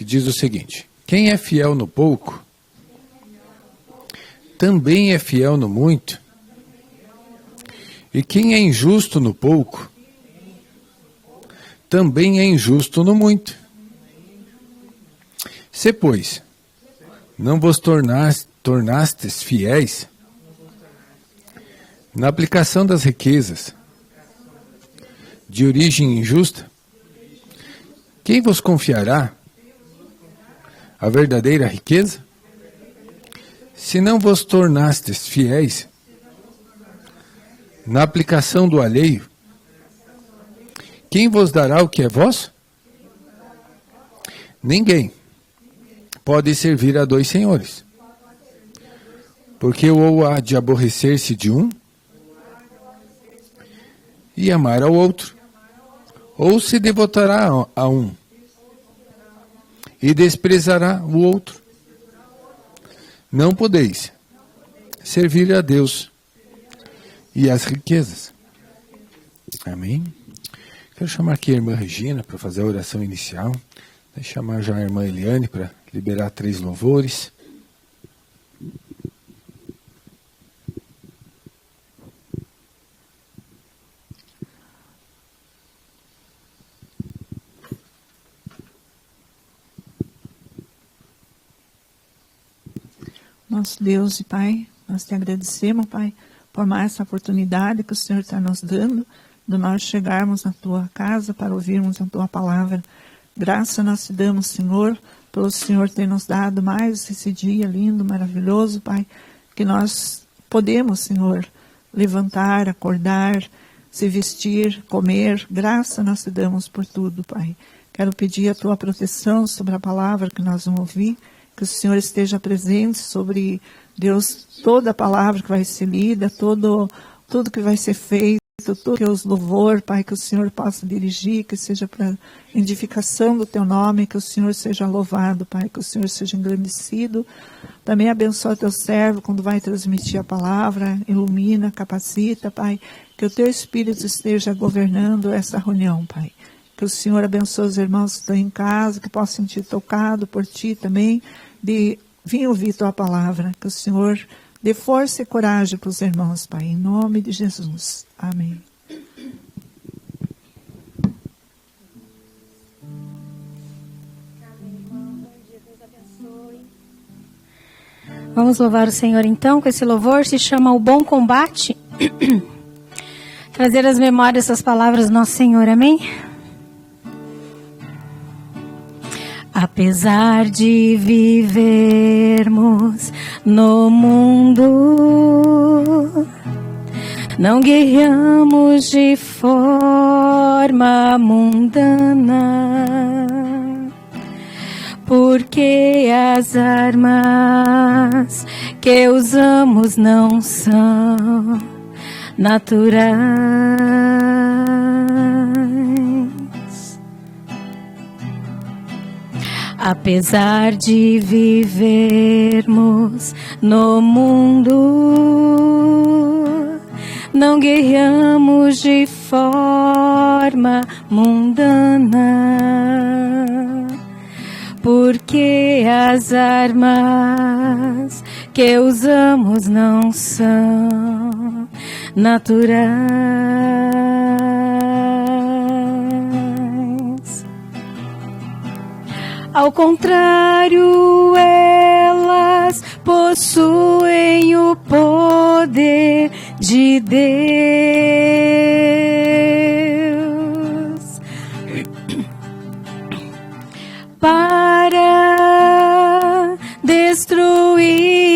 que diz o seguinte: quem é fiel no pouco, também é fiel no muito. E quem é injusto no pouco, também é injusto no muito. Se, pois, não vos tornastes fiéis na aplicação das riquezas de origem injusta, quem vos confiará a verdadeira riqueza? Se não vos tornastes fiéis na aplicação do alheio, quem vos dará o que é vosso? Ninguém pode servir a dois senhores, porque ou há de aborrecer-se de um e amar ao outro, ou se devotará a um e desprezará o outro. Não podeis servir a Deus e às riquezas. Amém? Quero chamar aqui a irmã Regina para fazer a oração inicial. Vou chamar já a irmã Eliane para liberar 3 louvores. Nosso Deus e Pai, nós te agradecemos, Pai, por mais essa oportunidade que o Senhor está nos dando, de nós chegarmos na Tua casa para ouvirmos a Tua palavra. Graça nós te damos, Senhor, pelo Senhor ter nos dado mais esse dia lindo, maravilhoso, Pai, que nós podemos, Senhor, levantar, acordar, se vestir, comer. Graça nós te damos por tudo, Pai. Quero pedir a Tua proteção sobre a palavra que nós vamos ouvir, que o Senhor esteja presente sobre, Deus, toda a palavra que vai ser lida, tudo que vai ser feito, tudo que é os louvor, Pai, que o Senhor possa dirigir, que seja para edificação do Teu nome, que o Senhor seja louvado, Pai, que o Senhor seja engrandecido. Também abençoa Teu servo quando vai transmitir a palavra, ilumina, capacita, Pai, que o Teu Espírito esteja governando essa reunião, Pai. Que o Senhor abençoe os irmãos que estão em casa, que possam sentir tocado por Ti também, de vir ouvir Tua palavra. Que o Senhor dê força e coragem para os irmãos, Pai, em nome de Jesus. Amém. Vamos louvar o Senhor então, com esse louvor, se chama O Bom Combate. Trazer às memórias essas palavras do nosso Senhor, amém? Apesar de vivermos no mundo, não guerreamos de forma mundana, porque as armas que usamos não são naturais. Apesar de vivermos no mundo, não guerreamos de forma mundana, porque as armas que usamos não são naturais. Ao contrário, elas possuem o poder de Deus para destruir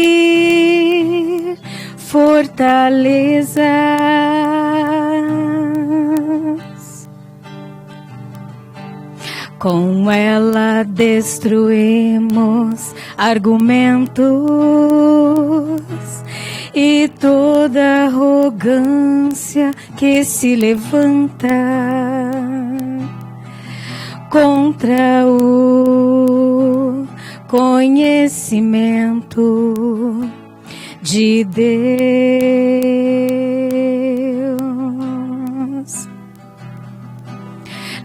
fortalezas. Com ela destruímos argumentos e toda arrogância que se levanta contra o conhecimento de Deus,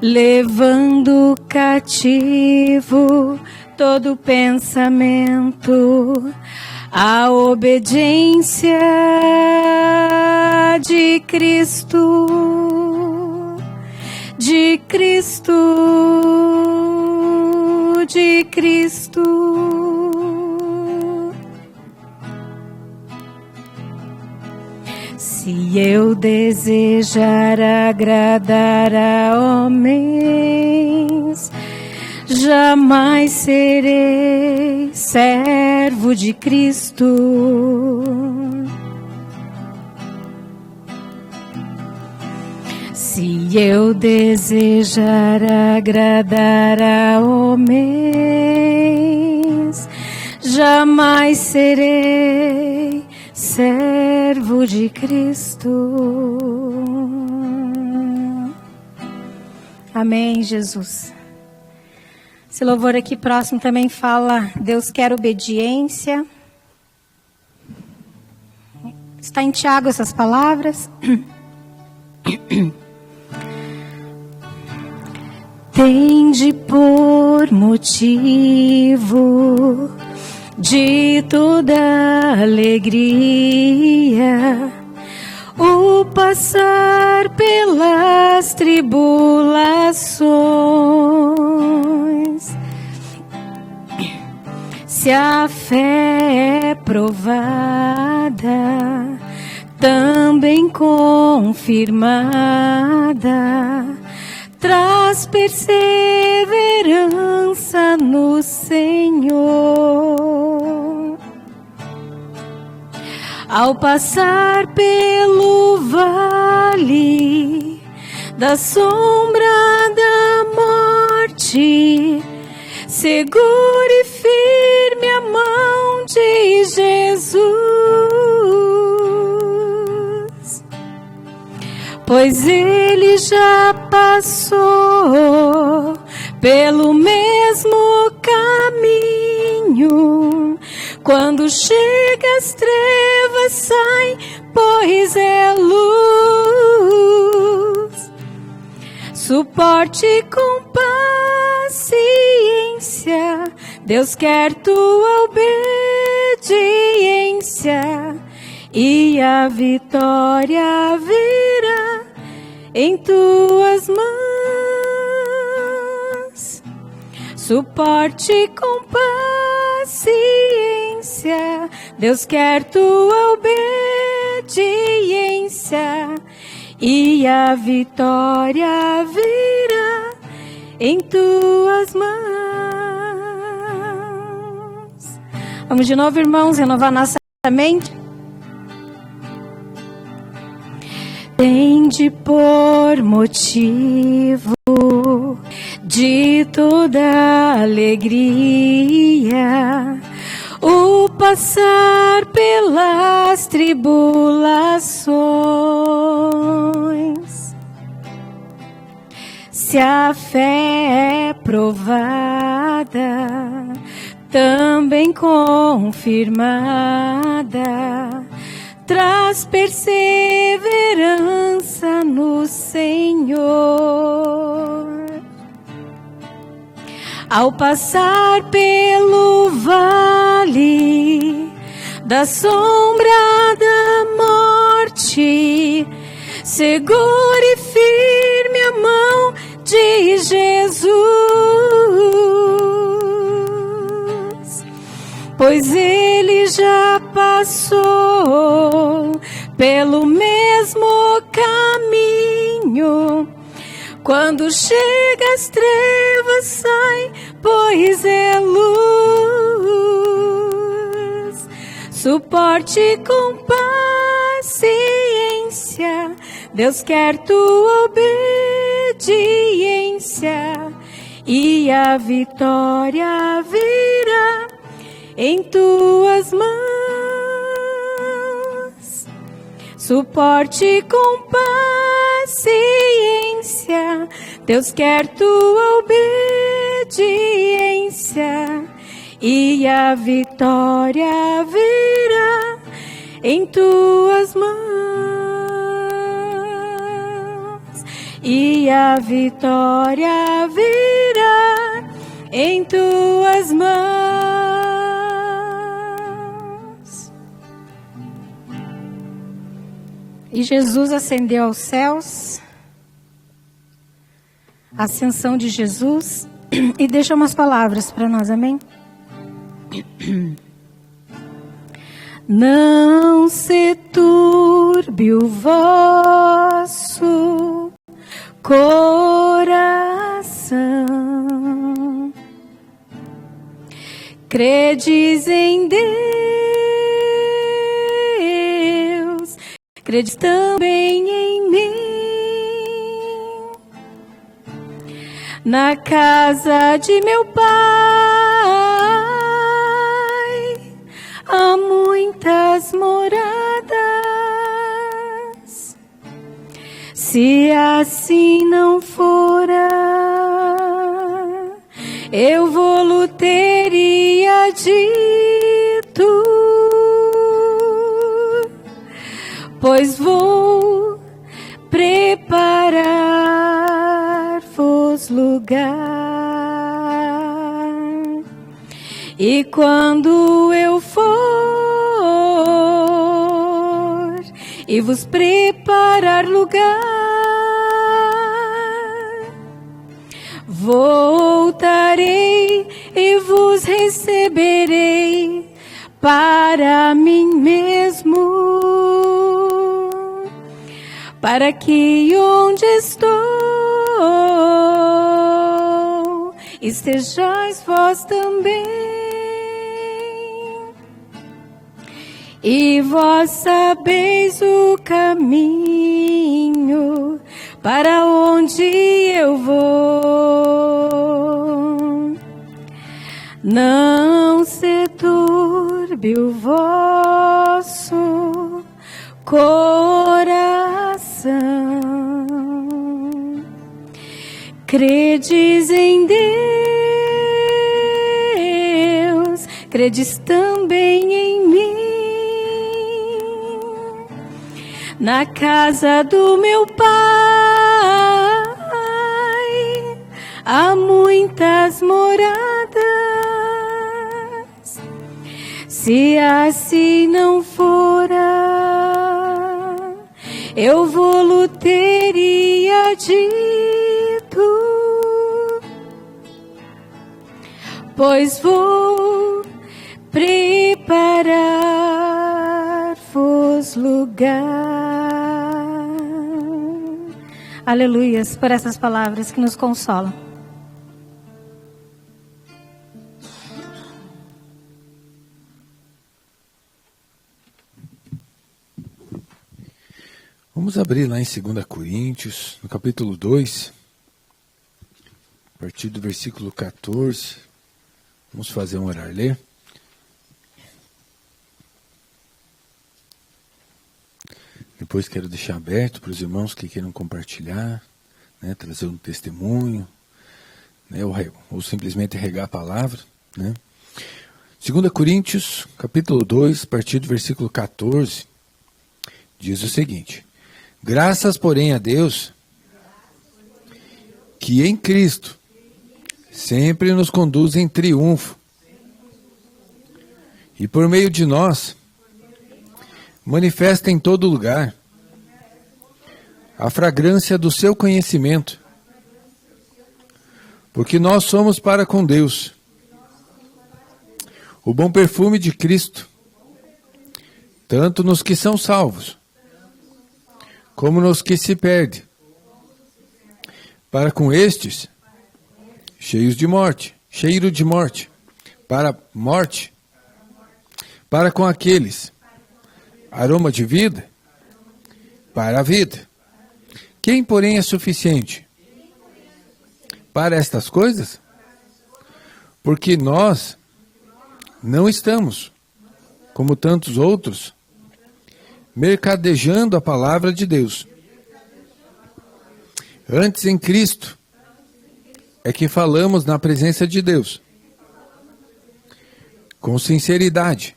levando cativo todo pensamento à obediência de Cristo, de Cristo, de Cristo. Se eu desejar agradar a homens, jamais serei servo de Cristo. Se eu desejar agradar a homens, jamais serei servo de Cristo. Amém, Jesus. Esse louvor aqui próximo também fala: Deus quer obediência. Está em Tiago essas palavras. Tende por motivo de toda alegria o passar pelas tribulações. Se a fé é provada, também confirmada, traz perseverança no Senhor. Ao passar pelo vale da sombra da morte, segure e firme a mão de Jesus, pois Ele já passou pelo mesmo caminho. Quando chega as trevas, sai, pois é luz. Suporte com paciência, Deus quer tua obediência, e a vitória virá em tuas mãos. Suporte com paciência, Deus quer tua obediência, e a vitória virá em tuas mãos. Vamos de novo, irmãos, renovar nossa mente. Tende por motivo de toda alegria o passar pelas tribulações. Se a fé é provada, também confirmada, traz perseverança no Senhor. Ao passar pelo vale da sombra da morte, segure firme a mão de Jesus, pois Ele já passou pelo mesmo caminho. Quando chega as trevas, sai, pois é luz. Suporte com paciência, Deus quer tua obediência, e a vitória virá em tuas mãos. Suporte com paciência, Deus quer tua obediência, e a vitória virá em tuas mãos. E a vitória virá em tuas mãos. E Jesus ascendeu aos céus, a ascensão de Jesus, e deixa umas palavras para nós, amém? Não se turbe o vosso coração, credes em Deus, credes também em mim. Na casa de meu Pai há muitas moradas. Se assim não fora, eu vou-lo teria dito, pois vou preparar-vos lugar. E quando eu for e vos preparar lugar, voltarei e vos receberei para mim mesmo, para que onde estou estejais vós também. E vós sabeis o caminho para onde eu vou. Não se turbe o vosso coração, credes em Deus, credes também em mim. Na casa do meu Pai há muitas moradas. Se assim não fora, eu vou-lo teria dito, pois vou preparar-vos lugar. Aleluias por essas palavras que nos consolam. Vamos abrir lá em 2 Coríntios, no capítulo 2, a partir do versículo 14. Vamos fazer um orar, ler. Depois quero deixar aberto para os irmãos que queiram compartilhar, né, trazer um testemunho, né, ou simplesmente regar a palavra. Né. 2 Coríntios, capítulo 2, a partir do versículo 14, diz o seguinte: graças, porém, a Deus, que em Cristo sempre nos conduz em triunfo, e por meio de nós manifesta em todo lugar a fragrância do seu conhecimento, porque nós somos para com Deus o bom perfume de Cristo, tanto nos que são salvos, como nos que se perdem. Para com estes, cheiro de morte, para morte, para com aqueles, aroma de vida, para a vida. Quem, porém, é suficiente para estas coisas? Porque nós não estamos, como tantos outros, mercadejando a palavra de Deus. Antes, em Cristo, é que falamos na presença de Deus, com sinceridade,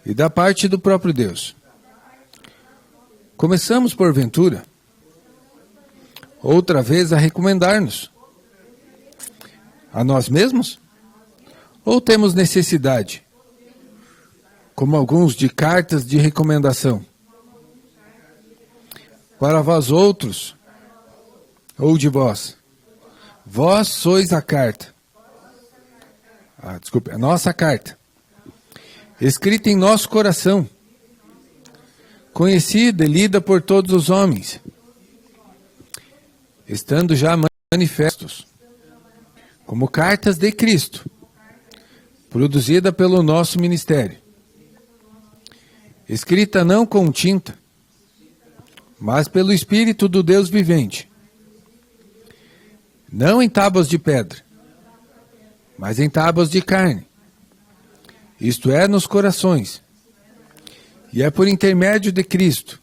e da parte do próprio Deus. Começamos, porventura, outra vez a recomendar-nos a nós mesmos? Ou temos necessidade, como alguns, de cartas de recomendação? para vós outros, ou de vós. Vós sois a carta. A nossa carta. Escrita em nosso coração. Conhecida e lida por todos os homens. Estando já manifestos. Como cartas de Cristo. Produzida pelo nosso ministério. Escrita não com tinta, mas pelo Espírito do Deus vivente. Não em tábuas de pedra, mas em tábuas de carne. Isto é, nos corações. E é por intermédio de Cristo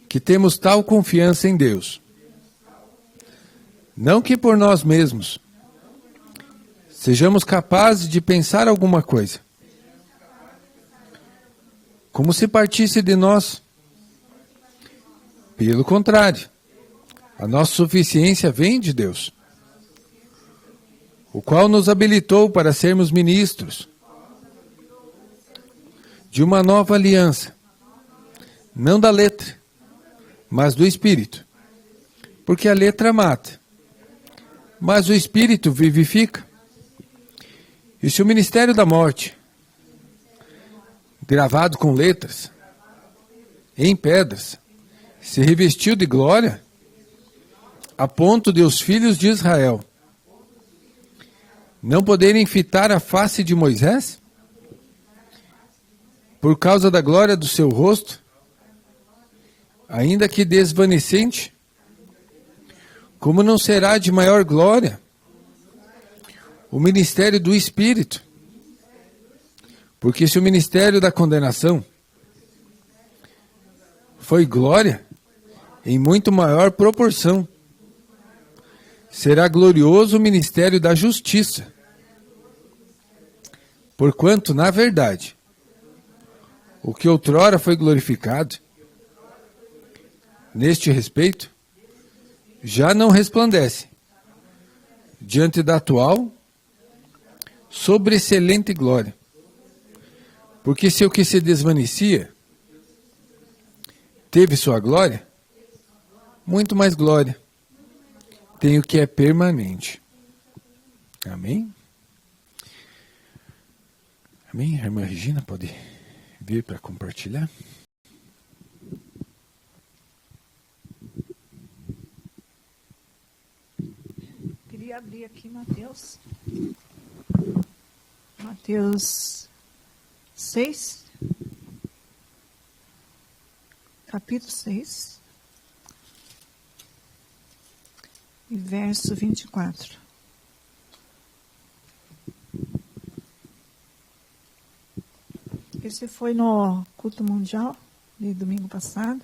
que temos tal confiança em Deus. Não que por nós mesmos sejamos capazes de pensar alguma coisa, como se partisse de nós. Pelo contrário, a nossa suficiência vem de Deus, o qual nos habilitou para sermos ministros de uma nova aliança, não da letra, mas do Espírito, porque a letra mata, mas o Espírito vivifica. E se o ministério da morte, gravado com letras, em pedras, se revestiu de glória, a ponto de os filhos de Israel não poderem fitar a face de Moisés, por causa da glória do seu rosto, ainda que desvanecente, como não será de maior glória o ministério do Espírito? Porque se o ministério da condenação foi glória, em muito maior proporção será glorioso o ministério da justiça. Porquanto, na verdade, o que outrora foi glorificado, neste respeito, já não resplandece diante da atual sobreexcelente glória. Porque se o que se desvanecia teve sua glória, muito mais glória tem o que é permanente. Amém? Amém? A irmã Regina pode vir para compartilhar? Queria abrir aqui Mateus 6, capítulo 6, e verso 24. Esse foi no culto mundial de domingo passado.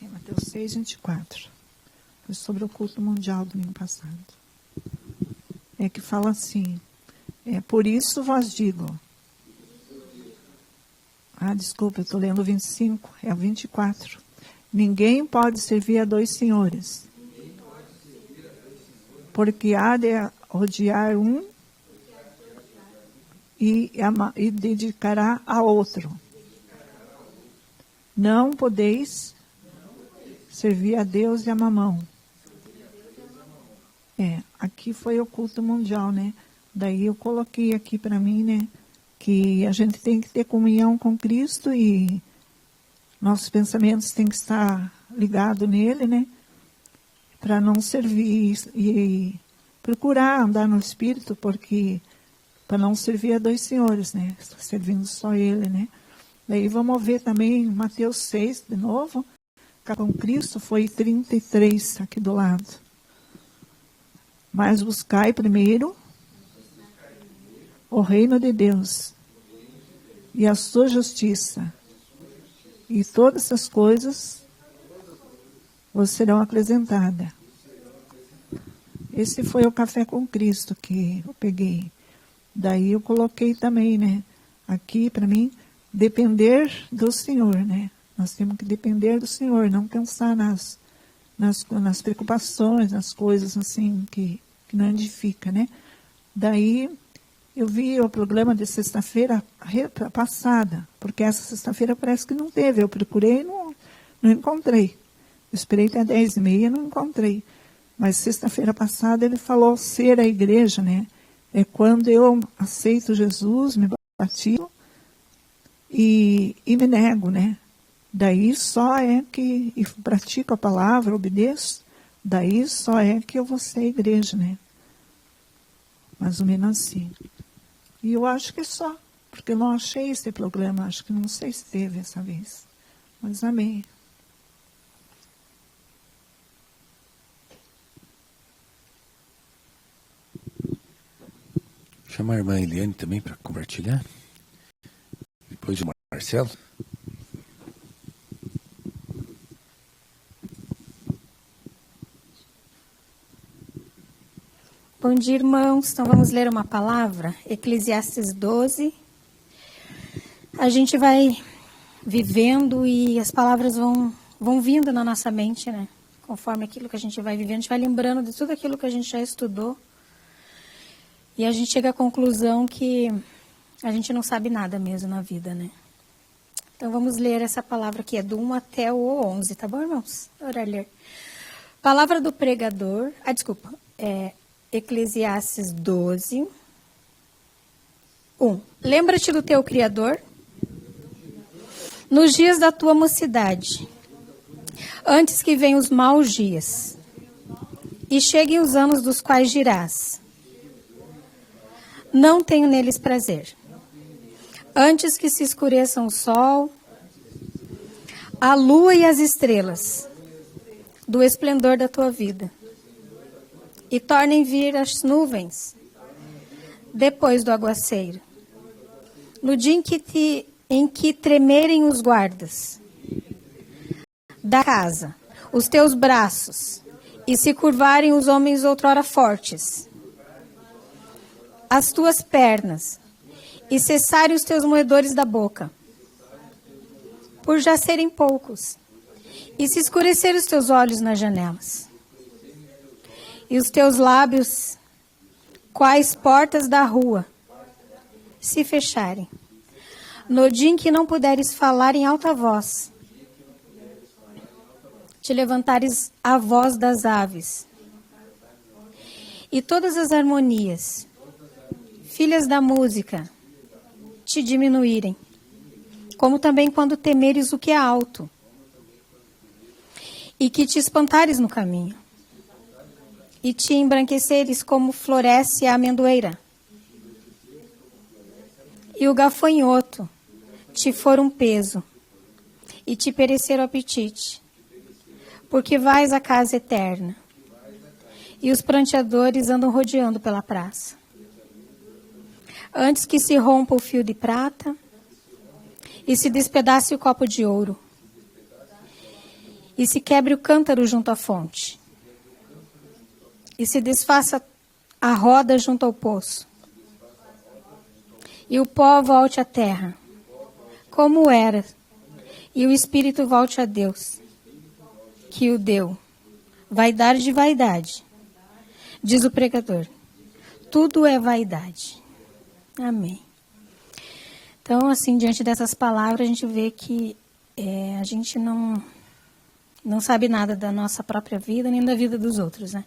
Mateus 6, 24. Foi sobre o culto mundial domingo passado. É que fala assim: por isso vos digo. Desculpa, eu estou lendo o 25, é o 24. Ninguém pode servir a dois senhores, porque há de odiar um e dedicará a outro. Não podeis servir a Deus e a Mamão. Aqui foi o culto mundial, né? Daí eu coloquei aqui para mim, né, que a gente tem que ter comunhão com Cristo e nossos pensamentos têm que estar ligados nele, né? Para não servir e procurar andar no Espírito, porque para não servir a dois senhores, né? Servindo só ele, né? Daí vamos ver também Mateus 6 de novo. Com Cristo foi 33 aqui do lado. Mas buscai primeiro o reino de Deus e a sua justiça, e todas essas coisas vos serão acrescentadas. Esse foi o café com Cristo que eu peguei. Daí eu coloquei também, né, aqui para mim, depender do Senhor, né? Nós temos que depender do Senhor, não pensar nas preocupações, nas coisas assim que não edifica, né? Daí eu vi o programa de sexta-feira passada, porque essa sexta-feira parece que não teve. Eu procurei e não encontrei. Eu esperei até 10h30 e não encontrei. Mas sexta-feira passada ele falou ser a igreja, né? É quando eu aceito Jesus, me batizo e me nego, né? Daí só é que, e pratico a palavra, obedeço, daí só é que eu vou ser a igreja, né? Mais ou menos assim. E eu acho que só, porque eu não achei esse programa, acho que não sei se teve essa vez. Mas amém. Chama a irmã Eliane também para compartilhar. Depois o Marcelo. Bom dia, irmãos. Então vamos ler uma palavra, Eclesiastes 12. A gente vai vivendo e as palavras vão vindo na nossa mente, né? Conforme aquilo que a gente vai vivendo, a gente vai lembrando de tudo aquilo que a gente já estudou. E a gente chega à conclusão que a gente não sabe nada mesmo na vida, né? Então vamos ler essa palavra aqui, é do 1 até o 11, tá bom, irmãos? Bora ler. Palavra do pregador, Eclesiastes 12, 1. Lembra-te do teu Criador nos dias da tua mocidade, antes que venham os maus dias, e cheguem os anos dos quais dirás: não tenho neles prazer. Antes que se escureçam o sol, a lua e as estrelas, do esplendor da tua vida, e tornem vir as nuvens, depois do aguaceiro. No dia em que tremerem os guardas da casa, os teus braços, e se curvarem os homens outrora fortes, as tuas pernas, e cessarem os teus moedores da boca, por já serem poucos, e se escurecerem os teus olhos nas janelas, e os teus lábios, quais portas da rua, se fecharem, no dia em que não puderes falar em alta voz, te levantares a voz das aves, e todas as harmonias, filhas da música, te diminuírem, como também quando temeres o que é alto, e que te espantares no caminho, e te embranqueceres como floresce a amendoeira, e o gafanhoto te for um peso, e te perecer o apetite, porque vais à casa eterna, e os pranteadores andam rodeando pela praça. Antes que se rompa o fio de prata, e se despedace o copo de ouro, e se quebre o cântaro junto à fonte, e se desfaça a roda junto ao poço, e o pó volte à terra, como era, e o espírito volte a Deus, que o deu. Vaidade de vaidade, diz o pregador. Tudo é vaidade. Amém. Então, assim, diante dessas palavras, a gente vê que a gente não sabe nada da nossa própria vida, nem da vida dos outros, né?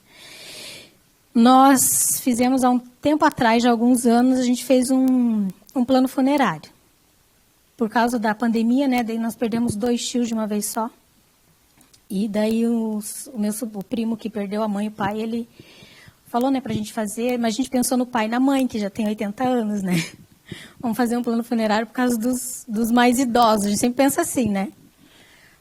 Nós fizemos há um tempo atrás, de alguns anos, a gente fez um plano funerário. Por causa da pandemia, né? Daí nós perdemos 2 tios de uma vez só. E daí o primo que perdeu a mãe e o pai, ele falou, né, pra gente fazer, mas a gente pensou no pai e na mãe, que já tem 80 anos, né? Vamos fazer um plano funerário por causa dos mais idosos. A gente sempre pensa assim, né?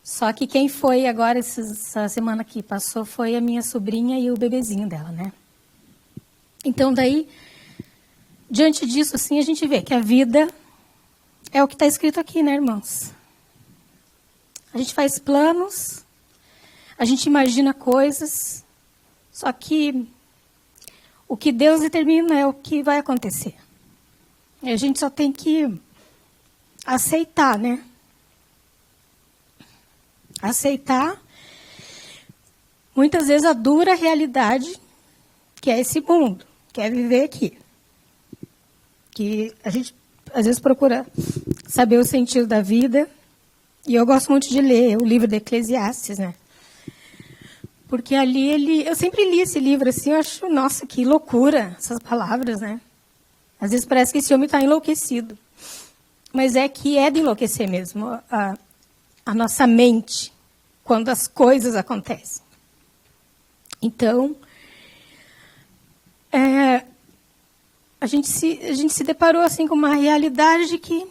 Só que quem foi agora, essa semana que passou, foi a minha sobrinha e o bebezinho dela, né? Então, daí, diante disso, assim, a gente vê que a vida é o que está escrito aqui, né, irmãos? A gente faz planos, a gente imagina coisas, só que o que Deus determina é o que vai acontecer. E a gente só tem que aceitar, né? Aceitar muitas vezes a dura realidade que é esse mundo, que é viver aqui. Que a gente, às vezes, procura saber o sentido da vida. E eu gosto muito de ler o livro de Eclesiastes, né? Porque ali eu sempre li esse livro assim, eu acho, nossa, que loucura essas palavras, né? Às vezes parece que esse homem está enlouquecido. Mas é que é de enlouquecer mesmo a nossa mente quando as coisas acontecem. Então, a gente se deparou assim com uma realidade de que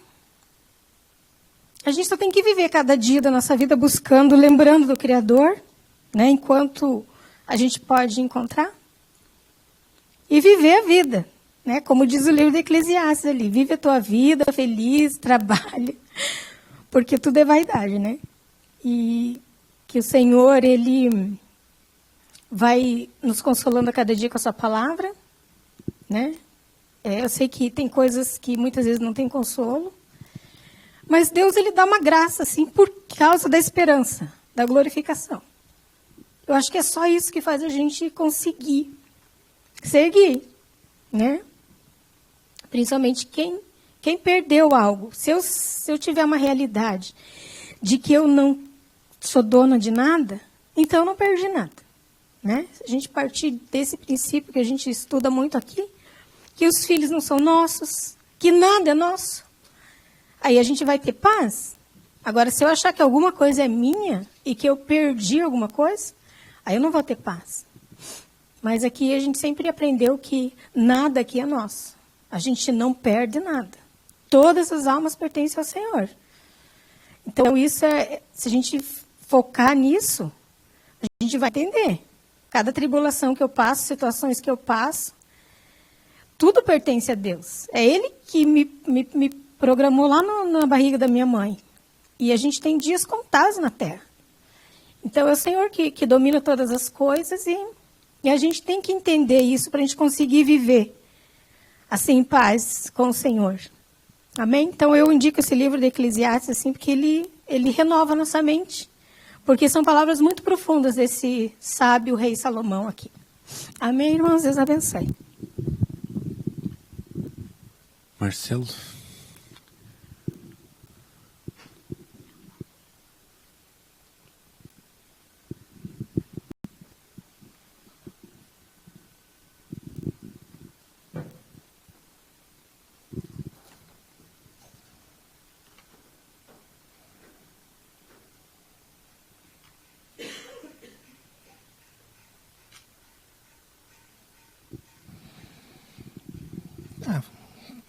a gente só tem que viver cada dia da nossa vida buscando, lembrando do Criador, né, enquanto a gente pode encontrar, e viver a vida, né, como diz o livro de Eclesiastes ali, vive a tua vida feliz, trabalha, porque tudo é vaidade, né? E que o Senhor, Ele vai nos consolando a cada dia com a sua palavra, né? Eu sei que tem coisas que muitas vezes não tem consolo, mas Deus, Ele dá uma graça, assim, por causa da esperança, da glorificação. Eu acho que é só isso que faz a gente conseguir seguir, né? Principalmente quem perdeu algo. Se eu tiver uma realidade de que eu não sou dona de nada, então eu não perdi nada, né? Se a gente partir desse princípio que a gente estuda muito aqui, que os filhos não são nossos, que nada é nosso, aí a gente vai ter paz. Agora, se eu achar que alguma coisa é minha e que eu perdi alguma coisa, aí eu não vou ter paz. Mas aqui a gente sempre aprendeu que nada aqui é nosso. A gente não perde nada. Todas as almas pertencem ao Senhor. Então, isso se a gente focar nisso, a gente vai entender. Cada tribulação que eu passo, situações que eu passo, tudo pertence a Deus. É Ele que me programou lá na barriga da minha mãe. E a gente tem dias contados na terra. Então, é o Senhor que domina todas as coisas e a gente tem que entender isso para a gente conseguir viver assim em paz com o Senhor. Amém? Então, eu indico esse livro de Eclesiastes assim, porque ele renova a nossa mente. Porque são palavras muito profundas desse sábio rei Salomão aqui. Amém, irmãos? Deus abençoe. Marcelo?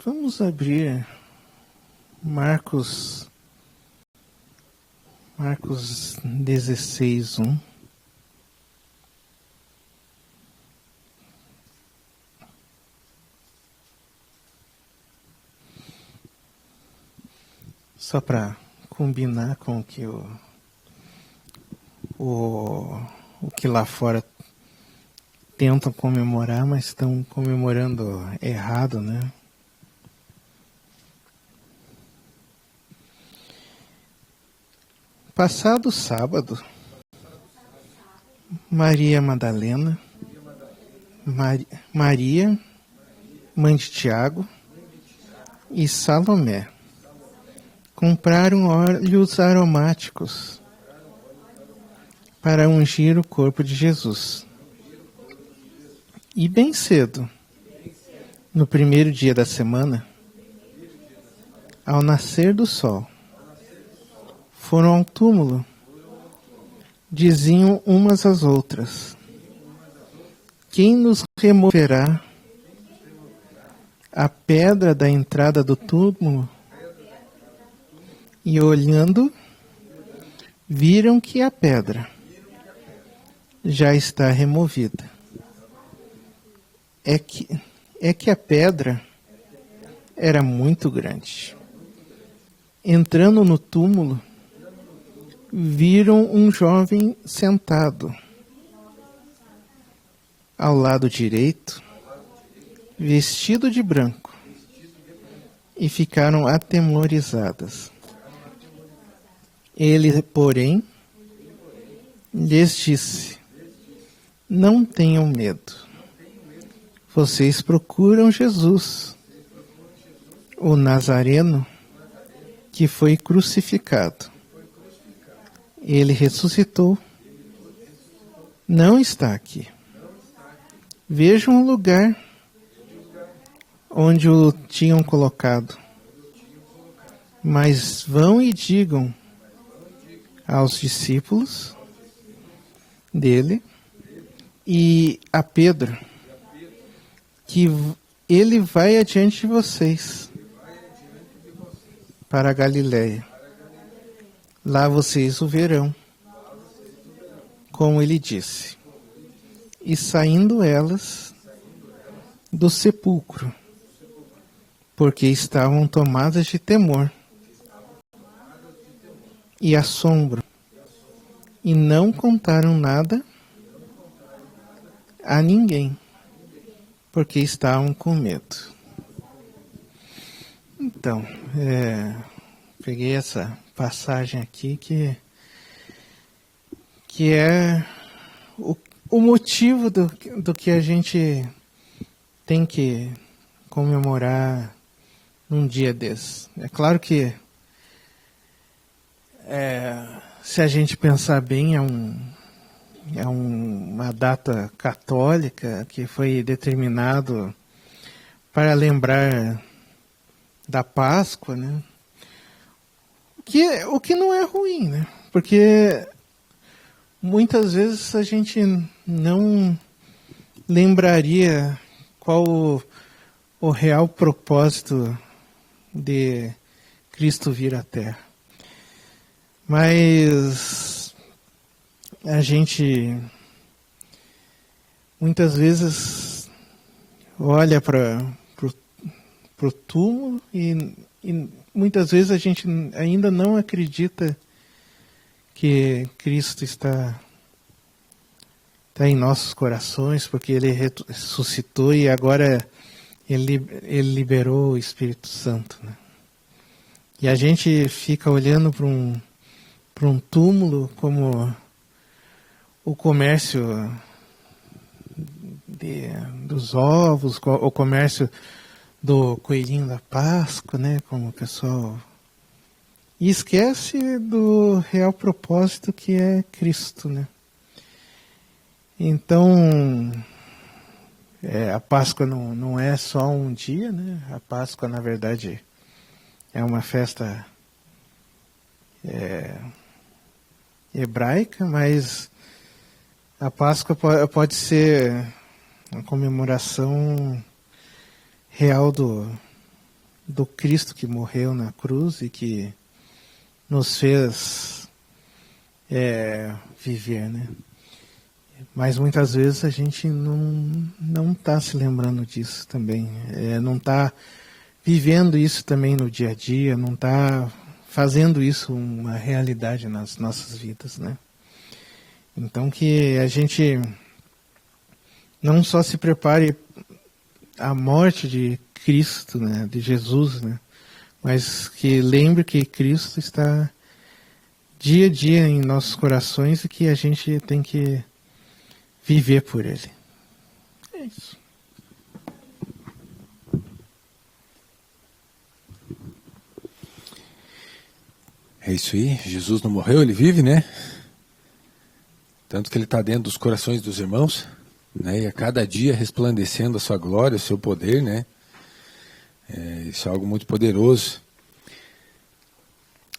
Vamos abrir Marcos 16:1. Só para combinar com o que o que lá fora tentam comemorar, mas estão comemorando errado, né? Passado sábado, Maria Madalena, Maria, mãe de Tiago, e Salomé compraram óleos aromáticos para ungir o corpo de Jesus. E bem cedo, no primeiro dia da semana, ao nascer do sol, foram ao túmulo. Diziam umas às outras: quem nos removerá a pedra da entrada do túmulo? E olhando, viram que a pedra já está removida. É que a pedra era muito grande. Entrando no túmulo, viram um jovem sentado ao lado direito, vestido de branco, e ficaram atemorizadas. Ele, porém, lhes disse: não tenham medo. Vocês procuram Jesus, o Nazareno, que foi crucificado. Ele ressuscitou. Não está aqui. Vejam o lugar onde o tinham colocado. Mas vão e digam aos discípulos dele e a Pedro que ele vai adiante de vocês para a Galiléia. Lá vocês o verão, como ele disse. E saindo elas do sepulcro, porque estavam tomadas de temor e assombro, e não contaram nada a ninguém, porque estavam com medo. Então, peguei essa passagem aqui que é o motivo do que a gente tem que comemorar num dia desse. É claro que se a gente pensar bem, é uma data católica que foi determinado para lembrar da Páscoa, né? O que não é ruim, né? Porque muitas vezes a gente não lembraria qual o real propósito de Cristo vir à Terra. Mas a gente muitas vezes olha para o túmulo e muitas vezes a gente ainda não acredita que Cristo está em nossos corações, porque Ele ressuscitou e agora Ele liberou o Espírito Santo, né? E a gente fica olhando para um túmulo como o comércio dos ovos, o comércio do coelhinho da Páscoa, né? Como o pessoal... E esquece do real propósito que é Cristo, né? Então, a Páscoa não é só um dia, né? A Páscoa, na verdade, é uma festa hebraica, mas a Páscoa pode ser uma comemoração real do Cristo que morreu na cruz e que nos fez viver, né? Mas muitas vezes a gente não está se lembrando disso também, não está vivendo isso também no dia a dia, não está fazendo isso uma realidade nas nossas vidas, né? Então que a gente não só se prepare à morte de Cristo, né, de Jesus, né, mas que lembre que Cristo está dia a dia em nossos corações e que a gente tem que viver por Ele. É isso. É isso aí, Jesus não morreu, Ele vive, né? Tanto que Ele está dentro dos corações dos irmãos, né? E a cada dia resplandecendo a sua glória, o seu poder, né? Isso é algo muito poderoso.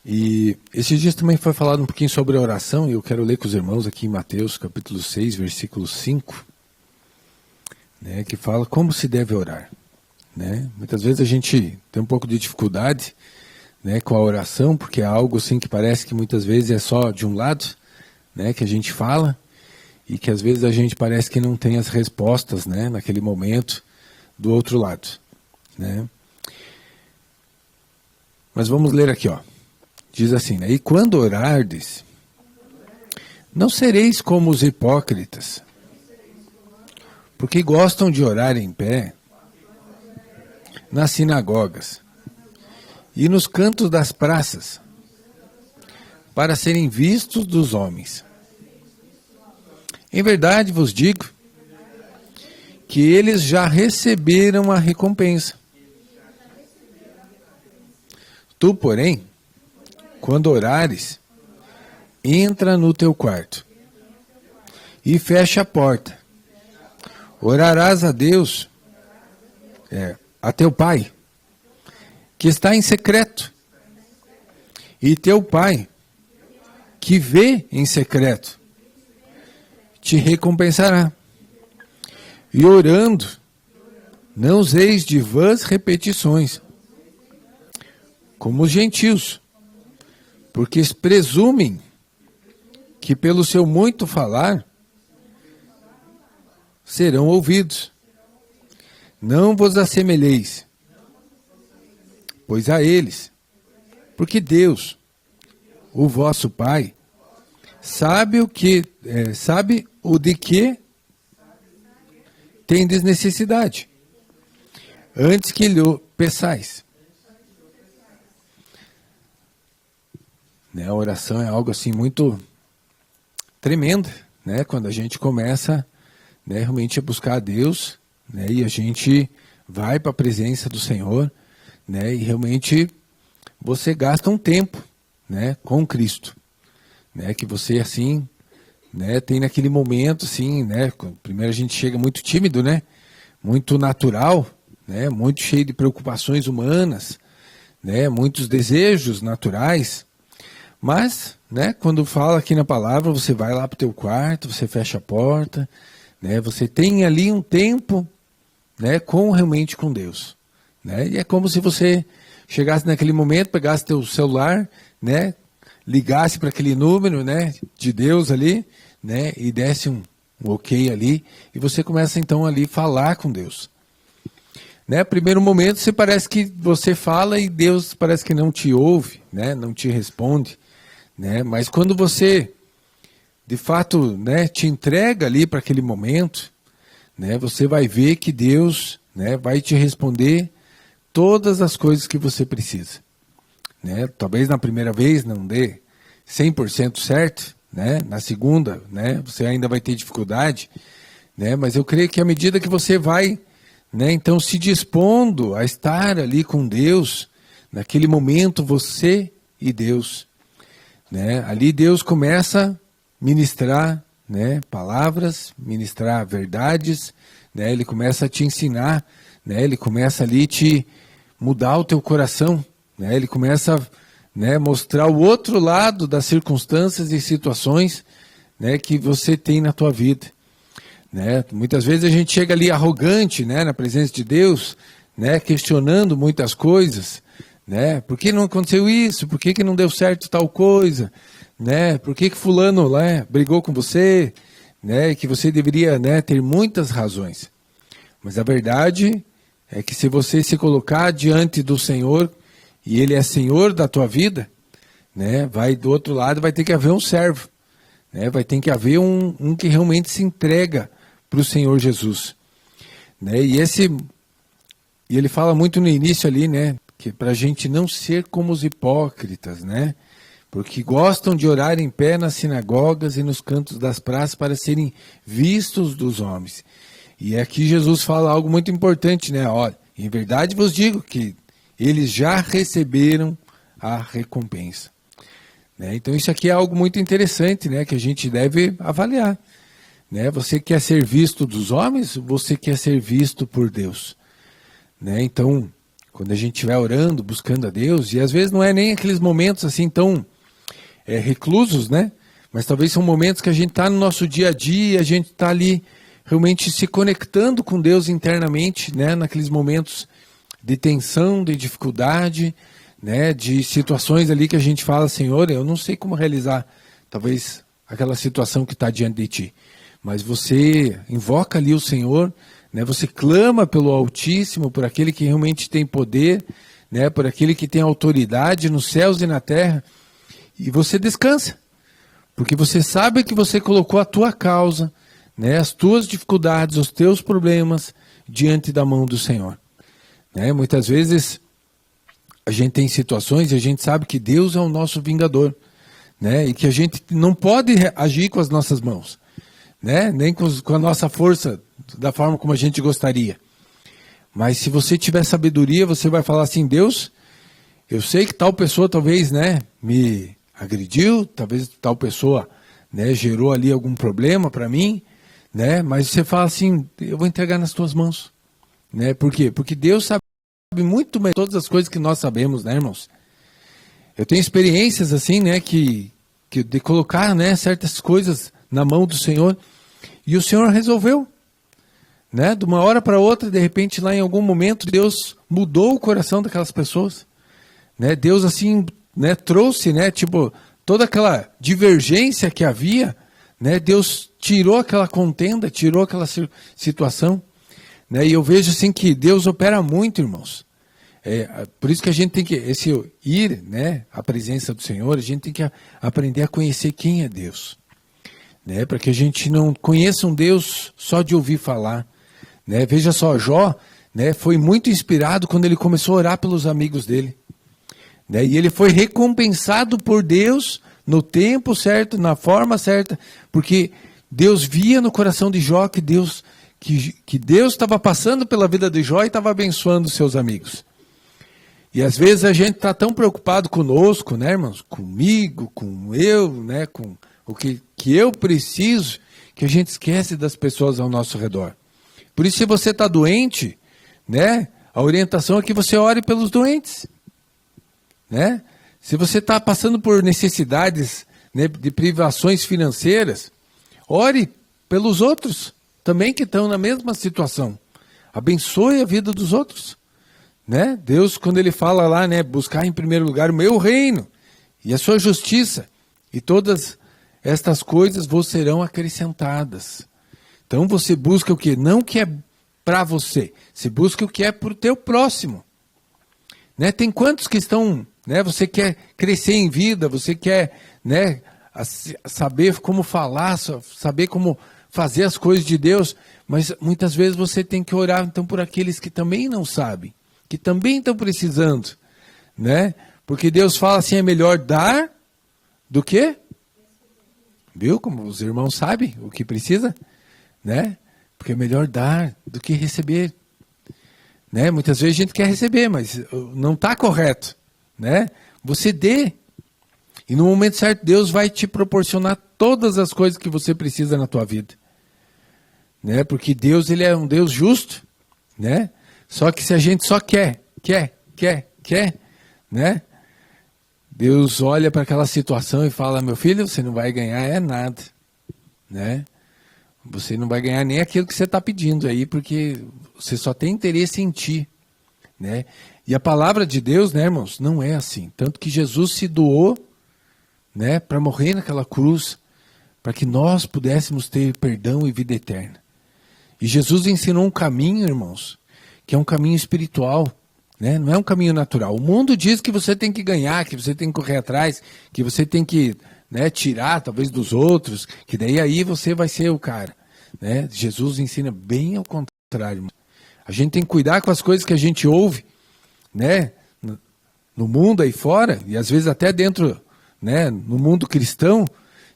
E esses dias também foi falado um pouquinho sobre a oração, e eu quero ler com os irmãos aqui em Mateus, capítulo 6, versículo 5, né, que fala como se deve orar, né? Muitas vezes a gente tem um pouco de dificuldade, né, com a oração, porque é algo assim que parece que muitas vezes é só de um lado, né, que a gente fala, e que às vezes a gente parece que não tem as respostas, né, naquele momento do outro lado, né? Mas vamos ler aqui, ó. Diz assim, né? E quando orardes, não sereis como os hipócritas, porque gostam de orar em pé nas sinagogas e nos cantos das praças, para serem vistos dos homens. Em verdade vos digo que eles já receberam a recompensa. Tu, porém, quando orares, entra no teu quarto e fecha a porta. Orarás a Deus, a teu Pai, que está em secreto, e teu Pai, que vê em secreto, te recompensará. E orando, não useis de vãs repetições, como os gentios, porque presumem que pelo seu muito falar serão ouvidos. Não vos assemelheis, pois a eles, porque Deus, o vosso Pai, sabe o de que tendes necessidade, antes que lhe peçais. A oração é algo assim muito tremendo, né? Quando a gente começa, né, realmente a buscar a Deus, né, e a gente vai para a presença do Senhor, né, e realmente você gasta um tempo, né, com Cristo, né, que você assim, né, tem naquele momento assim, né, primeiro a gente chega muito tímido, né, muito natural, né, muito cheio de preocupações humanas, né, muitos desejos naturais, mas, né, quando fala aqui na palavra, você vai lá para o teu quarto, você fecha a porta, né, você tem ali um tempo, né, realmente com Deus, né, e é como se você chegasse naquele momento, pegasse teu celular, né, ligasse para aquele número, né, de Deus ali, né, e desse um ok ali, e você começa então ali a falar com Deus. Né, primeiro momento você parece que você fala e Deus parece que não te ouve, né, não te responde, né, mas quando você de fato, né, te entrega ali para aquele momento, né, você vai ver que Deus, né, vai te responder todas as coisas que você precisa. Né? Talvez na primeira vez não dê 100% certo, né? Na segunda, né, você ainda vai ter dificuldade, né? Mas eu creio que à medida que você vai, né, então se dispondo a estar ali com Deus, naquele momento você e Deus, né? Ali Deus começa a ministrar, né, palavras, ministrar verdades, né? Ele começa a te ensinar, né? Ele começa ali a te mudar o teu coração, né? Ele começa a, né, mostrar o outro lado das circunstâncias e situações, né, que você tem na tua vida, né? Muitas vezes a gente chega ali arrogante, né, na presença de Deus, né, questionando muitas coisas, né? Por que não aconteceu isso? Por que não deu certo tal coisa? Né? Por que fulano lá brigou com você? Né? Que você deveria, né, ter muitas razões. Mas a verdade é que se você se colocar diante do Senhor e Ele é Senhor da tua vida, né, vai do outro lado vai ter que haver um servo, né, vai ter que haver um que realmente se entrega para o Senhor Jesus, né, e ele fala muito no início ali, né, que para a gente não ser como os hipócritas, né, porque gostam de orar em pé nas sinagogas e nos cantos das praças para serem vistos dos homens. E aqui Jesus fala algo muito importante, né? Olha, em verdade vos digo que eles já receberam a recompensa. Né? Então isso aqui é algo muito interessante, né? Que a gente deve avaliar. Né? Você quer ser visto dos homens, você quer ser visto por Deus. Né? Então, quando a gente estiver orando, buscando a Deus, e às vezes não é nem aqueles momentos assim tão reclusos, né? Mas talvez são momentos que a gente está no nosso dia a dia, a gente está ali realmente se conectando com Deus internamente, né? Naqueles momentos de tensão, de dificuldade, né? De situações ali que a gente fala, Senhor, eu não sei como realizar talvez aquela situação que está diante de ti, mas você invoca ali o Senhor, né? Você clama pelo Altíssimo, por aquele que realmente tem poder, né? Por aquele que tem autoridade nos céus e na terra, e você descansa, porque você sabe que você colocou a tua causa, né, as tuas dificuldades, os teus problemas diante da mão do Senhor. Né? Muitas vezes a gente tem situações e a gente sabe que Deus é o nosso vingador, né, e que a gente não pode agir com as nossas mãos. né? Nem com a nossa força, da forma como a gente gostaria. Mas se você tiver sabedoria, você vai falar assim: Deus, eu sei que tal pessoa talvez, né, me agrediu, talvez tal pessoa, né, gerou ali algum problema para mim, né? Mas você fala assim: eu vou entregar nas tuas mãos, né? Por quê? Porque Deus sabe muito bem todas as coisas que nós sabemos, né, irmãos? Eu tenho experiências assim, né, que de colocar, né, certas coisas na mão do Senhor, e o Senhor resolveu, né? De uma hora para outra, de repente, lá em algum momento, Deus mudou o coração daquelas pessoas, né? Deus assim, né, trouxe, né, tipo, toda aquela divergência que havia, né? Deus tirou aquela contenda, tirou aquela situação, né? E eu vejo assim que Deus opera muito, irmãos. Por isso que a gente tem que ir, né, à presença do Senhor, a gente tem que aprender a conhecer quem é Deus, né? Para que a gente não conheça um Deus só de ouvir falar, né? Veja só, Jó, né, foi muito inspirado quando ele começou a orar pelos amigos dele, né? E ele foi recompensado por Deus no tempo certo, na forma certa, porque Deus via no coração de Jó que Deus estava passando pela vida de Jó e estava abençoando os seus amigos. E às vezes a gente está tão preocupado conosco, né, irmãos? Comigo, com eu, né, com o que eu preciso, que a gente esquece das pessoas ao nosso redor. Por isso, se você está doente, né, a orientação é que você ore pelos doentes, né? Se você está passando por necessidades, né, de privações financeiras, ore pelos outros também que estão na mesma situação. Abençoe a vida dos outros, né? Deus, quando ele fala lá, né, buscar em primeiro lugar o meu reino e a sua justiça, e todas estas coisas vos serão acrescentadas. Então você busca o que? Não o que é para você, você busca o que é para o teu próximo, né? Tem quantos que estão, né, você quer crescer em vida, você quer, né, saber como falar, saber como fazer as coisas de Deus, mas muitas vezes você tem que orar então por aqueles que também não sabem, que também estão precisando, né? Porque Deus fala assim: é melhor dar do que, viu? Como os irmãos sabem o que precisa, né? Porque é melhor dar do que receber, né? Muitas vezes a gente quer receber, mas não está correto, né? Você dê, e no momento certo Deus vai te proporcionar todas as coisas que você precisa na tua vida, né? Porque Deus, ele é um Deus justo, né? Só que se a gente só quer, né? Deus olha para aquela situação e fala: meu filho, você não vai ganhar nada, né? Você não vai ganhar nem aquilo que você está pedindo aí, porque você só tem interesse em ti, né? E a palavra de Deus, né, irmãos, não é assim. Tanto que Jesus se doou, né, para morrer naquela cruz, para que nós pudéssemos ter perdão e vida eterna. E Jesus ensinou um caminho, irmãos, que é um caminho espiritual, né? Não é um caminho natural. O mundo diz que você tem que ganhar, que você tem que correr atrás, que você tem que, né, tirar talvez dos outros, que daí aí você vai ser o cara, né? Jesus ensina bem ao contrário, irmão. A gente tem que cuidar com as coisas que a gente ouve, né, no mundo aí fora, e às vezes até dentro, né, no mundo cristão,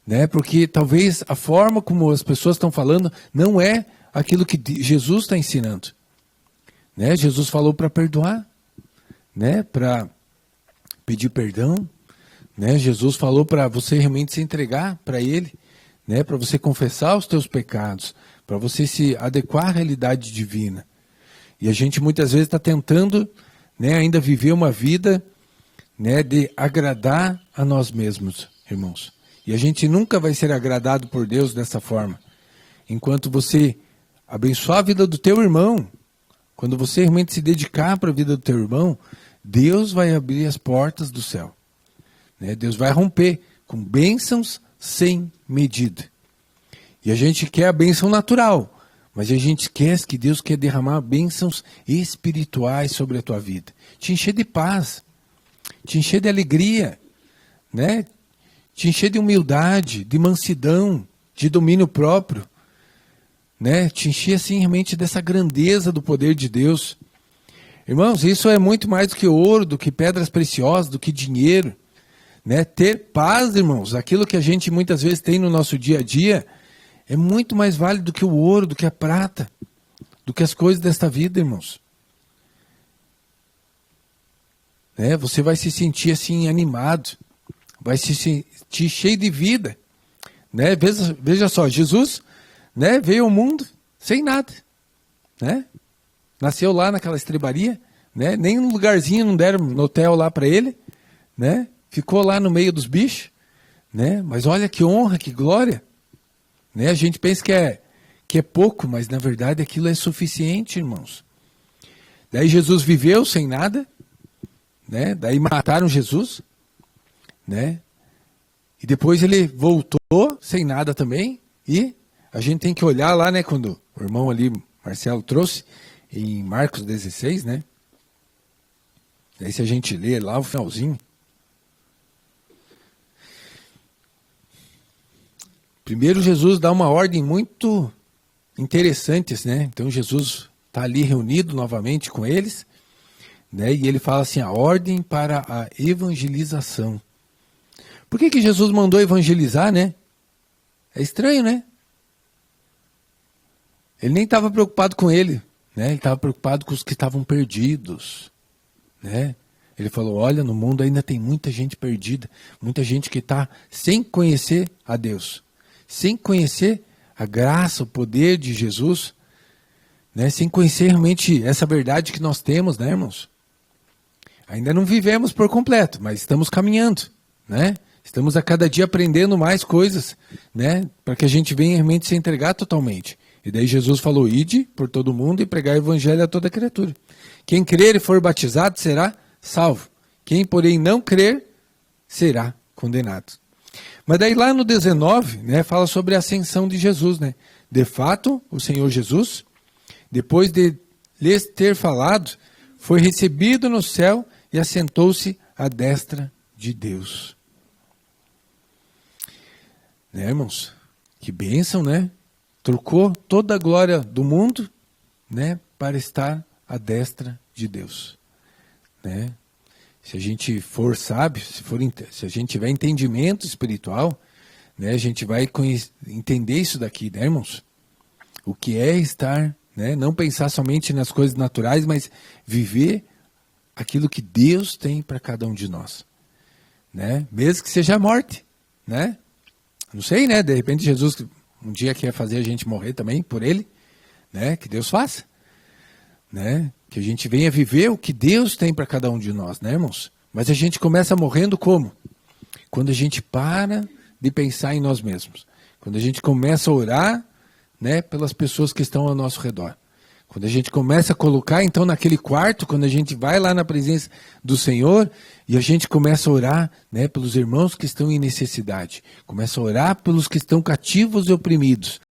né, porque talvez a forma como as pessoas estão falando não é aquilo que Jesus está ensinando, né? Jesus falou para perdoar, né, para pedir perdão, né? Jesus falou para você realmente se entregar para Ele, né, para você confessar os teus pecados, para você se adequar à realidade divina. E a gente muitas vezes está tentando, né, ainda viver uma vida, né, de agradar a nós mesmos, irmãos. E a gente nunca vai ser agradado por Deus dessa forma. Enquanto você abençoar a vida do teu irmão, quando você realmente se dedicar para a vida do teu irmão, Deus vai abrir as portas do céu, né? Deus vai romper com bênçãos sem medida. E a gente quer a bênção natural, mas a gente esquece que Deus quer derramar bênçãos espirituais sobre a tua vida. Te encher de paz, te encher de alegria, né? Te encher de humildade, de mansidão, de domínio próprio, né? Te encher assim realmente dessa grandeza do poder de Deus. Irmãos, isso é muito mais do que ouro, do que pedras preciosas, do que dinheiro, né? Ter paz, irmãos, aquilo que a gente muitas vezes tem no nosso dia a dia, é muito mais válido do que o ouro, do que a prata, do que as coisas desta vida, irmãos. Você vai se sentir assim animado, vai se sentir cheio de vida. Veja só, Jesus veio ao mundo sem nada. Nasceu lá naquela estrebaria, nem um lugarzinho não deram no hotel lá para ele, ficou lá no meio dos bichos, mas olha que honra, que glória. A gente pensa que é pouco, mas na verdade aquilo é suficiente, irmãos. Daí Jesus viveu sem nada, daí mataram Jesus, e depois ele voltou sem nada também, e a gente tem que olhar lá, quando o irmão ali, Marcelo, trouxe, em Marcos 16, Daí se a gente ler lá o finalzinho. Primeiro Jesus dá uma ordem muito interessante, Então Jesus está ali reunido novamente com eles, e ele fala assim, a ordem para a evangelização. Por que Jesus mandou evangelizar, É estranho, Ele nem estava preocupado com ele, Ele estava preocupado com os que estavam perdidos, Ele falou, olha, no mundo ainda tem muita gente perdida, muita gente que está sem conhecer a Deus, sem conhecer a graça, o poder de Jesus, sem conhecer realmente essa verdade que nós temos, irmãos? Ainda não vivemos por completo, mas estamos caminhando, Estamos a cada dia aprendendo mais coisas, para que a gente venha realmente se entregar totalmente. E daí Jesus falou, ide por todo mundo e pregar o evangelho a toda criatura. Quem crer e for batizado será salvo. Quem, porém, não crer, será condenado. Mas daí lá no 19, fala sobre a ascensão de Jesus, De fato, o Senhor Jesus, depois de lhes ter falado, foi recebido no céu e assentou-se à destra de Deus. Irmãos? Que bênção, Trocou toda a glória do mundo, para estar à destra de Deus, Se a gente for sábio, se a gente tiver entendimento espiritual, a gente vai entender isso daqui, irmãos? O que é estar, não pensar somente nas coisas naturais, mas viver aquilo que Deus tem para cada um de nós, Mesmo que seja a morte, Não sei, De repente Jesus um dia quer fazer a gente morrer também por Ele, Que Deus faça, Que a gente venha viver o que Deus tem para cada um de nós, irmãos? Mas a gente começa morrendo como? Quando a gente para de pensar em nós mesmos. Quando a gente começa a orar, pelas pessoas que estão ao nosso redor. Quando a gente começa a colocar, então, naquele quarto, quando a gente vai lá na presença do Senhor, e a gente começa a orar, pelos irmãos que estão em necessidade. Começa a orar pelos que estão cativos e oprimidos.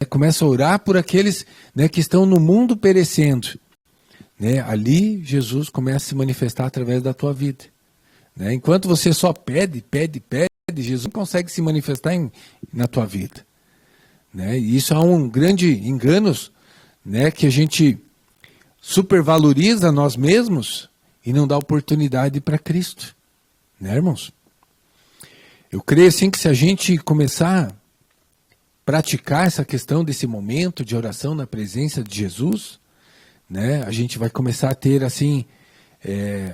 Começa a orar por aqueles, que estão no mundo perecendo. Ali, Jesus começa a se manifestar através da tua vida. Enquanto você só pede, Jesus não consegue se manifestar na tua vida. E isso é um grande engano, que a gente supervaloriza nós mesmos e não dá oportunidade para Cristo. Irmãos? Eu creio assim que se a gente começar a praticar essa questão desse momento de oração na presença de Jesus, a gente vai começar a ter assim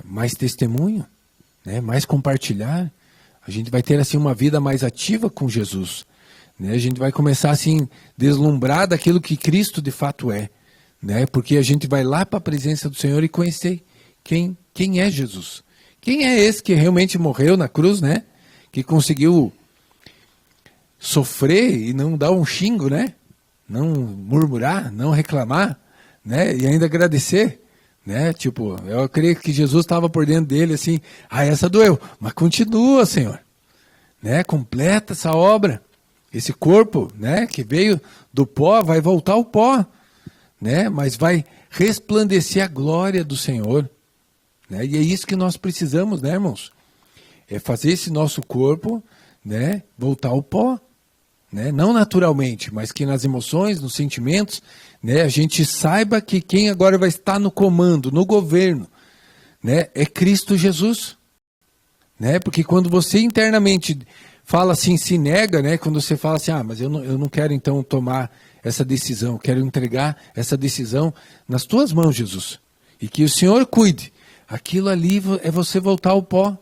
mais testemunho, mais compartilhar. A gente vai ter assim uma vida mais ativa com Jesus. A gente vai começar assim deslumbrar daquilo que Cristo de fato é, porque a gente vai lá para a presença do Senhor e conhecer quem é Jesus. Quem é esse que realmente morreu na cruz, que conseguiu sofrer e não dar um xingo, não murmurar, não reclamar, e ainda agradecer, Tipo, eu creio que Jesus estava por dentro dele assim, essa doeu, mas continua, Senhor, completa essa obra. Esse corpo, que veio do pó, vai voltar ao pó, mas vai resplandecer a glória do Senhor. E é isso que nós precisamos, irmãos? É fazer esse nosso corpo, voltar ao pó. Não naturalmente, mas que nas emoções, nos sentimentos, a gente saiba que quem agora vai estar no comando, no governo, é Cristo Jesus. Porque quando você internamente fala assim, se nega, né? Quando você fala assim, mas eu não quero então tomar essa decisão, quero entregar essa decisão nas tuas mãos, Jesus. E que o Senhor cuide. Aquilo ali é você voltar ao pó.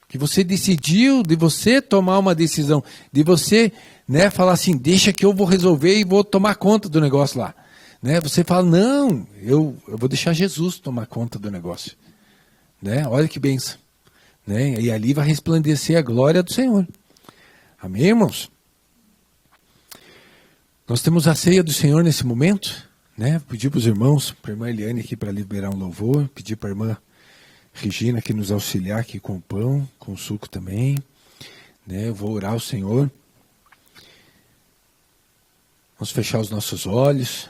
Que você decidiu, de você tomar uma decisão, de você, né, falar assim, deixa que eu vou resolver e vou tomar conta do negócio lá. Né? Você fala, não, eu vou deixar Jesus tomar conta do negócio. Né? Olha que bênção. Né? E ali vai resplandecer a glória do Senhor. Amém, irmãos? Nós temos a ceia do Senhor nesse momento. Né? Pedir para os irmãos, para a irmã Eliane aqui para liberar um louvor, pedir para a irmã Regina que nos auxiliar aqui com o pão, com o suco também. Né? Eu vou orar ao Senhor. Vamos fechar os nossos olhos.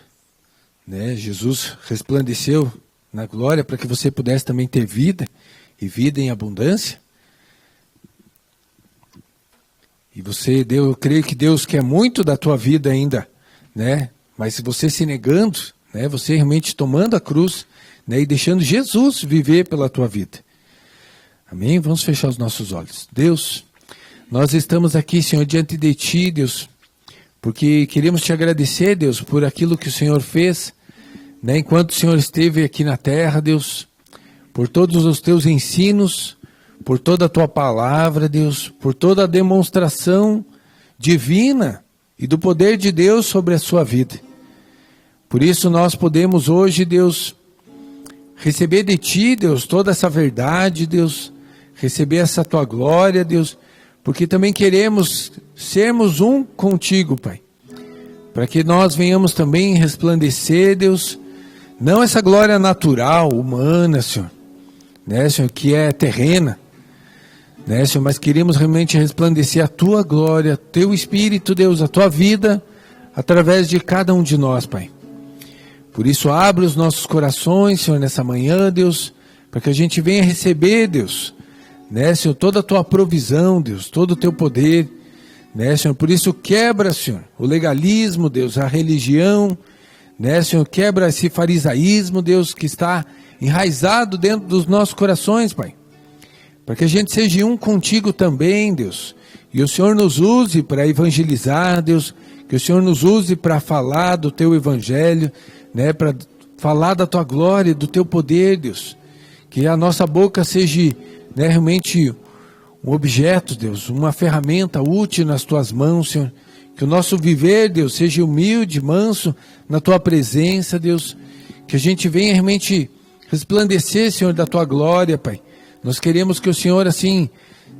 Né? Jesus resplandeceu na glória para que você pudesse também ter vida, e vida em abundância. E eu creio que Deus quer muito da tua vida ainda, né? Mas se você se negando, né? Você realmente tomando a cruz, né? E deixando Jesus viver pela tua vida. Amém? Vamos fechar os nossos olhos. Deus, nós estamos aqui, Senhor, diante de Ti, Deus, porque queremos Te agradecer, Deus, por aquilo que o Senhor fez, né? Enquanto o Senhor esteve aqui na terra, Deus, por todos os Teus ensinos, por toda a Tua palavra, Deus, por toda a demonstração divina e do poder de Deus sobre a sua vida. Por isso nós podemos hoje, Deus, receber de Ti, Deus, toda essa verdade, Deus, receber essa Tua glória, Deus, porque também queremos sermos um contigo, Pai, para que nós venhamos também resplandecer, Deus, não essa glória natural, humana, Senhor, né, Senhor, que é terrena, né, Senhor, mas queremos realmente resplandecer a Tua glória, Teu Espírito, Deus, a Tua vida, através de cada um de nós, Pai. Por isso, abre os nossos corações, Senhor, nessa manhã, Deus, para que a gente venha receber, Deus, né, Senhor, toda a Tua provisão, Deus, todo o Teu poder, né, Senhor. Por isso, quebra, Senhor, o legalismo, Deus, a religião, né, Senhor, quebra esse farisaísmo, Deus, que está enraizado dentro dos nossos corações, Pai. Para que a gente seja um contigo também, Deus. E o Senhor nos use para evangelizar, Deus. Que o Senhor nos use para falar do Teu Evangelho, né, para falar da Tua glória, do Teu poder, Deus. Que a nossa boca seja, né, realmente um objeto, Deus, uma ferramenta útil nas Tuas mãos, Senhor. Que o nosso viver, Deus, seja humilde, manso na Tua presença, Deus. Que a gente venha realmente resplandecer, Senhor, da Tua glória, Pai. Nós queremos que o Senhor, assim,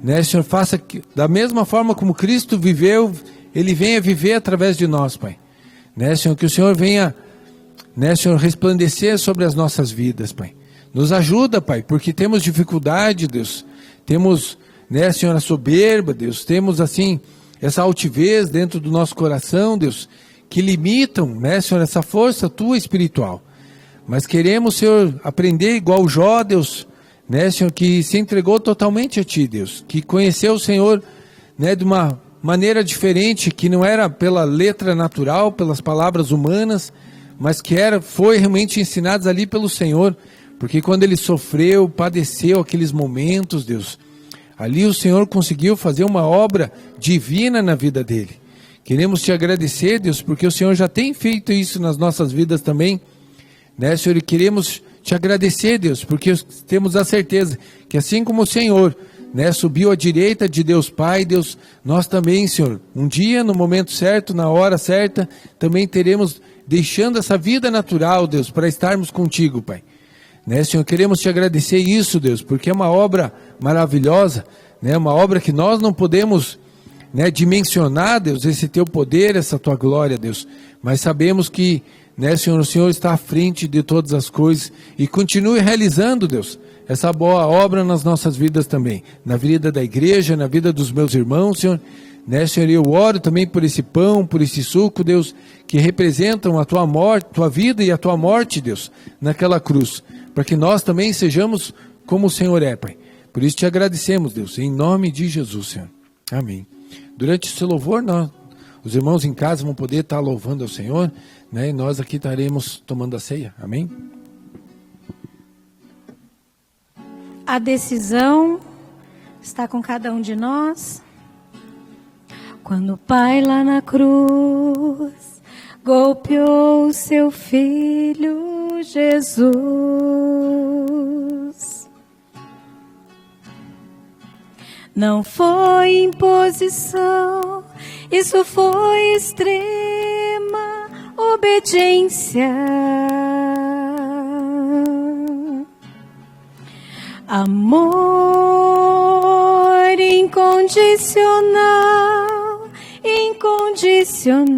né, Senhor, faça da mesma forma como Cristo viveu, Ele venha viver através de nós, Pai. Né, Senhor, que o Senhor venha, né, Senhor, resplandecer sobre as nossas vidas, Pai. Nos ajuda, Pai, porque temos dificuldade, Deus. Temos, né, Senhor, a soberba, Deus. Temos, assim, essa altivez dentro do nosso coração, Deus, que limitam, né, Senhor, essa força Tua espiritual. Mas queremos, Senhor, aprender igual Jó, Deus, né, Senhor, que se entregou totalmente a Ti, Deus, que conheceu o Senhor, né, de uma maneira diferente, que não era pela letra natural, pelas palavras humanas, mas que foi realmente ensinados ali pelo Senhor, porque quando Ele sofreu, padeceu aqueles momentos, Deus, ali o Senhor conseguiu fazer uma obra divina na vida dele. Queremos Te agradecer, Deus, porque o Senhor já tem feito isso nas nossas vidas também, né, Senhor, e queremos Te agradecer, Deus, porque temos a certeza que assim como o Senhor, né, subiu à direita de Deus Pai, Deus, nós também, Senhor, um dia, no momento certo, na hora certa, também teremos, deixando essa vida natural, Deus, para estarmos contigo, Pai. Né, Senhor, queremos Te agradecer isso, Deus, porque é uma obra maravilhosa, né, uma obra que nós não podemos, né, dimensionar, Deus, esse Teu poder, essa Tua glória, Deus, mas sabemos que, né, Senhor, o Senhor está à frente de todas as coisas e continue realizando, Deus, essa boa obra nas nossas vidas também, na vida da igreja, na vida dos meus irmãos, Senhor, né, Senhor, eu oro também por esse pão, por esse suco, Deus, que representam a Tua morte, Tua vida e a Tua morte, Deus, naquela cruz, para que nós também sejamos como o Senhor é, Pai. Por isso Te agradecemos, Deus, em nome de Jesus, Senhor. Amém. Durante esse louvor, os irmãos em casa vão poder estar louvando ao Senhor, né? E nós aqui estaremos tomando a ceia. Amém? A decisão está com cada um de nós. Quando o Pai lá na cruz golpeou seu filho Jesus, não foi imposição, isso foi extrema obediência. Amor incondicional, incondicional.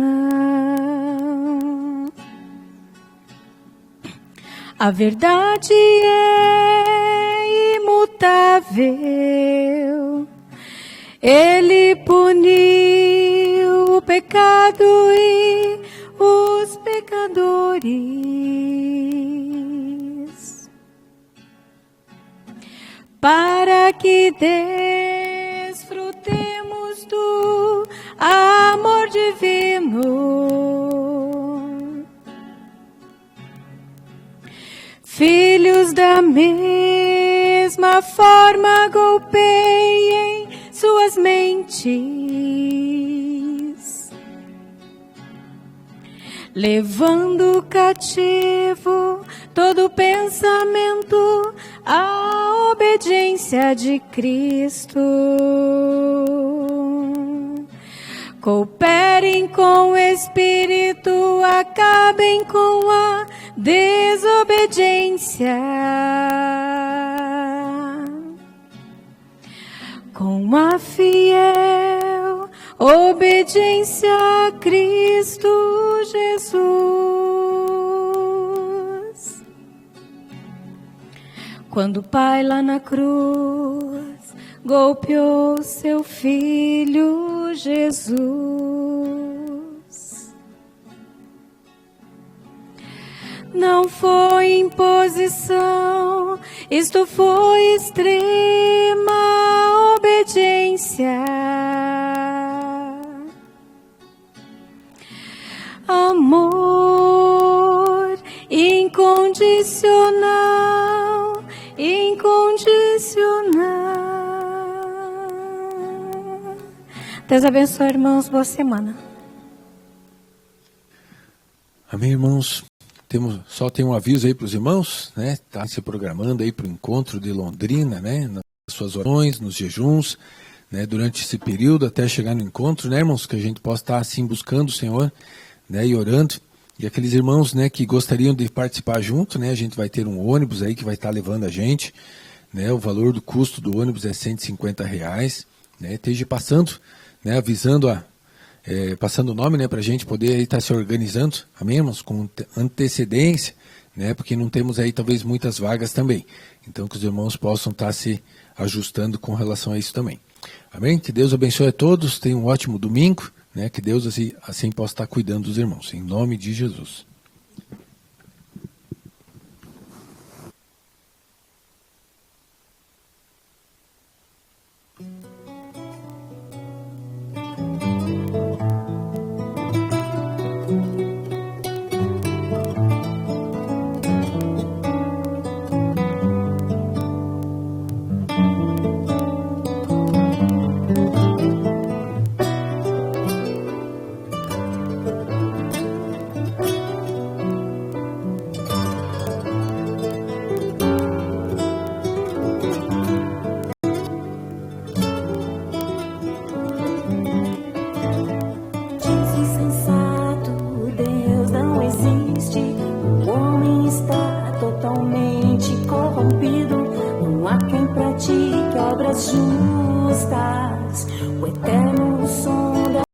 A verdade é imutável. Ele puniu o pecado e os pecadores, para que desfrutemos do amor divino. Filhos da mesma forma golpeiem suas mentes, levando cativo todo pensamento à obediência de Cristo. Cooperem com o Espírito, acabem com a desobediência. Com a fiel obediência a Cristo Jesus. Quando o Pai lá na cruz golpeou seu filho Jesus, não foi imposição, isto foi extrema obediência. Amor incondicional, incondicional. Deus abençoe, irmãos. Boa semana. Amém, irmãos. Só tem um aviso aí para os irmãos, né? Tá se programando aí para o encontro de Londrina, né? Nas suas orações, nos jejuns, né? Durante esse período até chegar no encontro, né, irmãos? Que a gente possa estar assim buscando o Senhor, né? E orando. E aqueles irmãos, né, que gostariam de participar junto, né? A gente vai ter um ônibus aí que vai estar levando a gente, né? O valor do custo do ônibus é R$150, né? Esteja passando, né? Avisando passando o nome, né, para a gente poder estar se organizando, amém, irmãos, com antecedência, né, porque não temos aí talvez muitas vagas também. Então que os irmãos possam estar se ajustando com relação a isso também. Amém? Que Deus abençoe a todos, tenham um ótimo domingo, né, que Deus assim possa estar cuidando dos irmãos, em nome de Jesus. Pratique obras justas, o eterno som